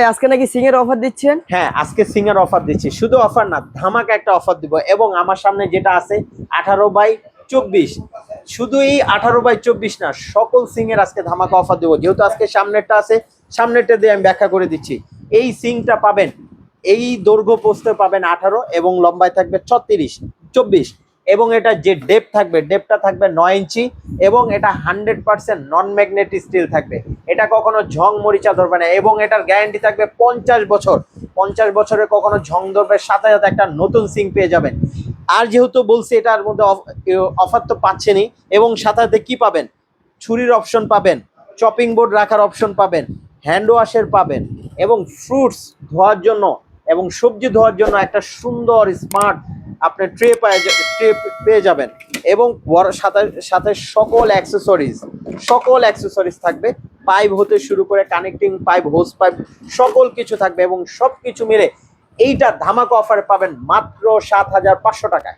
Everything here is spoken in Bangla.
আজকে নাকি সিং এর অফার দিচ্ছেন? হ্যাঁ, আজকে সিং এর অফার দিচ্ছি। শুধু অফার না, ধামাকা একটা অফার দিব। এবং আমার সামনে যেটা আছে 18/24, শুধু এই 18/24 না, সকল সিং এর আজকে ধামাকা অফার দেবো। যেহেতু আজকে সামনেরটা আছে, সামনেরটা দিয়ে আমি ব্যাখ্যা করে দিচ্ছি। এই সিংটা পাবেন, এই দৈর্ঘ্য প্রস্থে পাবেন 18 এবং লম্বায় থাকবে 24, এবং এটা যে ডেপটা থাকবে 9 ইঞ্চি, এবং এটা 100% নন ম্যাগনেটিক স্টিল থাকবে। এটা কখনো ঝং মরিচা ধরবে না, এবং এটার গ্যারান্টি থাকবে 50 বছর। 50 বছরে কখনো ঝং ধরবে, সাথে সাথে একটা নতুন সিং পেয়ে যাবেন। আর যেহেতু বলছি এটার মধ্যে অফার তো পাচ্ছেনই, এবং সাথে সাথে কি পাবেন, ছুরির অপশন পাবেন, চপিং বোর্ড রাখার অপশন পাবেন, হ্যান্ড ওয়াশের পাবেন, এবং ফ্রুটস ধোয়ার জন্য এবং সবজি ধোয়ার জন্য একটা সুন্দর স্মার্ট আপনি ট্রে পেয়ে যাবেন। এবং সাথে সাথে সকল অ্যাক্সেসরিজ থাকবে। পাইপ হতে শুরু করে কানেক্টিং পাইপ, হোস পাইপ, সকল কিছু থাকবে। এবং সব কিছু মিলে এইটা ধামাকা অফারে পাবেন মাত্র 7,500 টাকায়।